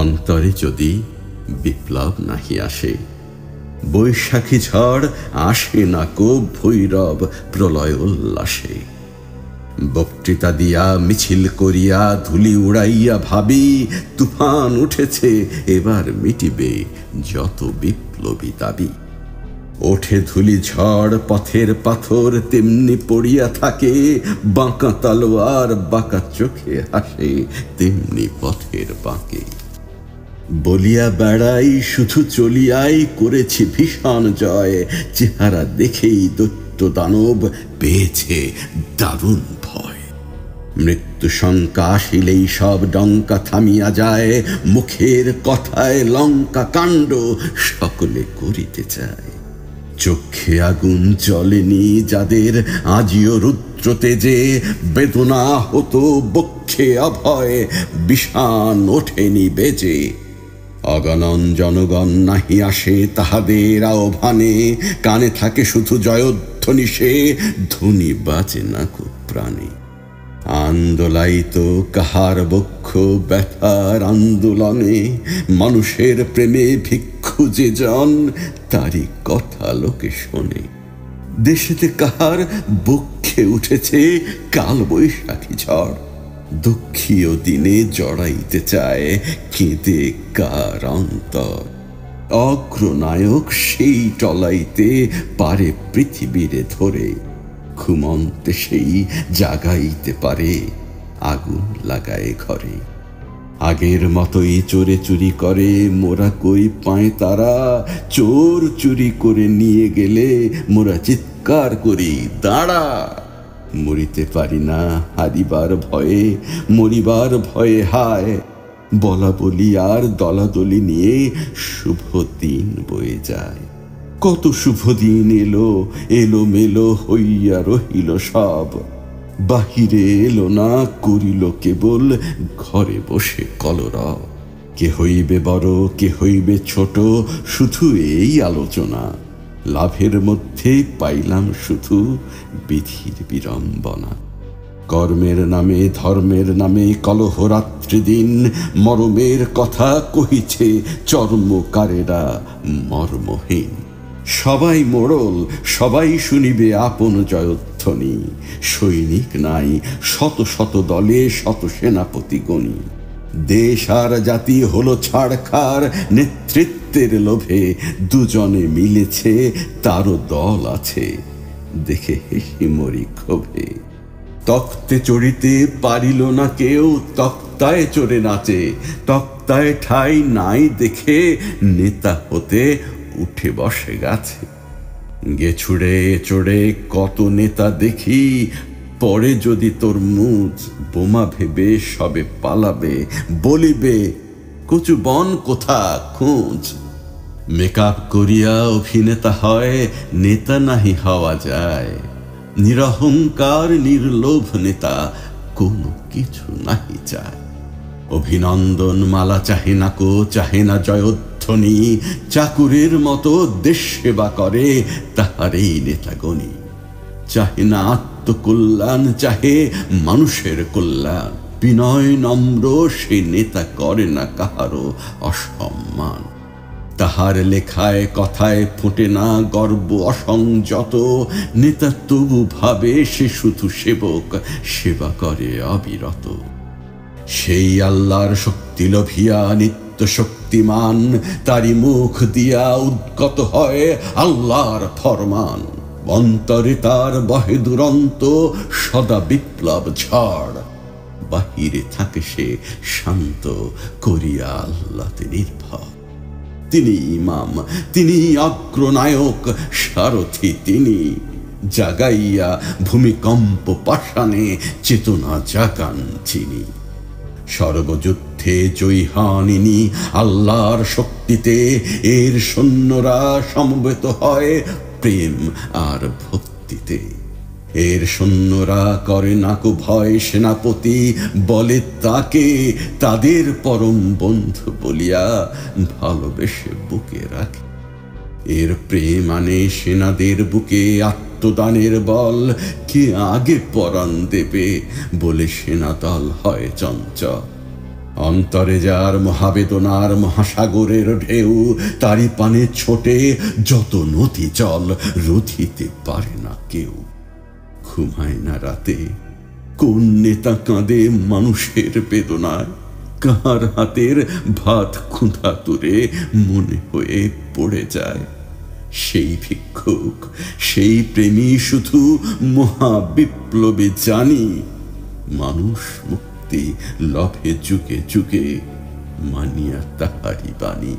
অন্তরে যদি বিপ্লব নাহি আসে, বৈশাখী ঝড় আসে না কো ভৈরব প্রলয় উল্লাসে। বক্তৃতা দিয়া মিছিল করিয়া ধুলি উড়াইয়া ভাবি, তুফান উঠেছে এবার মিটিবে যত বিপ্লবী দাবি। ওঠে ধুলি ঝড় পথের পাথর তেমনি পড়িয়া থাকে, বাঁকা তলোয়ার বাঁকা চোখে হাসে তেমনি পথের বাঁকে। বলিয়া বেড়াই শুধু চলিয়াই করেছি ভীষণ জয়, চেহারা দেখেই দৈত্য দানব পেয়েছে দারুণ ভয়। মৃত্যু শঙ্কা আসিলেই সব ডঙ্কা থামিয়া যায়, মুখের কথায় লঙ্কা কাণ্ড সকলে করিতে চায়। চোখে আগুন জ্বলেনি যাদের আজিও রুদ্র তেজে, বেদনা হতো বক্ষে অভয় বিষাণ ওঠেনি বেজে। অগণন জনগণ নাহি আসে তাহাদের আহ্বানে, কানে থাকে শুধু জয়ধ্বনি সে ধ্বনি বাজে না কো প্রাণে। আন্দোলায়িত কাহার বক্ষ ব্যথার আন্দোলনে, মানুষের প্রেমে ভিক্ষু যে জন তারই কথা লোকে শোনে। দেশেতে কাহার বক্ষে উঠেছে কাল বৈশাখী ঝড়, দুঃখীয় দিনে জড়াইতে চায় কেঁদে কার অন্তর। অগ্রনায়ক সেই টলাইতে পারে পৃথিবীরে ধরে, ঘুমন্তে সেই জাগাইতে পারে আগুন লাগায় ঘরে। আগের মতোই চোরে চুরি করে মোরা কই পায় তারা, চোর চুরি করে নিয়ে গেলে মোরা চিৎকার করি দাঁড়া। মরিতে পারি না হারিবার ভয়ে, মরিবার ভয়ে হায়, বলা বলি আর দলাদলি নিয়ে শুভ দিন বয়ে যায়। কত শুভ দিন এলো এলো মেলো হইয়া রহিল সব, বাহিরে এলো না করিল কেবল ঘরে বসে কলরব। কে হইবে বড় কে হইবে ছোট শুধু এই আলোচনা, লাভের মধ্যে পাইলাম শুধু বিধির বিড়ম্বনা। কর্মের নামে ধর্মের নামে কলহ রাত্রি দিন, মরমের কথা কহিছে চর্মকারেরা মর্মহীন। সবাই মোড়ল সবাই শুনিবে আপন জয়ধ্বনি, সৈনিক নাই শত শত দলে শত সেনাপতি গণি। দেশ আর জাতি হলো ছাড়খাড় নেতৃত্বের লোভে, দুজনে মিলেছে তারও দল আছে দেখে হেসি মরি ক্ষোভে। তক্তে চড়িতে পারিল না কেউ তক্তায় চড়ে নাচে, তক্তায় ঠাই নাই দেখে নেতা হতে উঠে বসে গাছে। গেছুড়ে চড়ে কত নেতা দেখি, পরে যদি তরমুজ বোমা ভেবে সবে পালাবে, বলিবে কচু বন কোথা খোঁজ। মেকআপ করিয়া অভিনেতা হয় নেতা নাহি হওয়া যায়, নিরহংকার নির্লোভ নেতা কোনো কিছু নাহি চায়। অভিনন্দন মালা চাহে না কো চাহে না জয়ধ্বনি, চাকুরের মতো দেশ সেবা করে তাহারেই নেতাগণি। চাহে না আত্মকল্যাণ চাহে মানুষের কল্যাণ, বিনয় নম্র সে নেতা করে না কাহারও অসম্মান। তাহার লেখায় কথায় ফোটে না গর্ব অসংযত, নেতা তবু ভাবে সে শুধু সেবক সেবা করে অবিরত। সেই আল্লাহর শক্তি লোভিয়া নিত্য শক্তিমান, তারি মুখ দিয়া উদ্গত হয় আল্লাহর ফরমান। অন্তরে তার বহে দুরন্ত সদা বিপ্লব ঝড়, বাহিরে থাকে সে শান্ত করিয়া আল্লাহতে নির্ভর। তিনি ইমাম তিনি অগ্রনায়ক সারথি তিনি, জাগাইয়া ভূমিকম্প পাষাণে চেতনা জাগান যিনি। সর্বযুদ্ধে জয়ী হন ইনি আল্লাহর শক্তিতে, এর সৈন্যরা সমবেত হয় প্রেম আর ভক্তিতে। এর সৈন্যরা করে নাকো ভয় সেনাপতি, বলে তাকে তাদের পরম বন্ধু বলিয়া ভালোবেসে বুকে রাখে। এর প্রেম আনে সেনাদের বুকে আত্মদানের বল, কে আগে পরাণ দেবে বলে সেনাদল হয় চঞ্চল। অন্তরে যার মহাবেদনার মহাসাগরের ঢেউ, তারি পানে ছোটে যত নদী জল, রুধিতে পারে না কেউ। ঘুমায় না রাতে, কোন নেতা কাঁদে মানুষের বেদনায়, কার হাতের ভাত ক্ষুধা তুরে মনে হয়ে পড়ে যায়। সেই ভিক্ষুক, সেই প্রেমী শুধু মহাবিপ্লবী জানি, মানুষ মুক্তি লভে যুগে যুগে, মানিয়া তাহারি বাণী।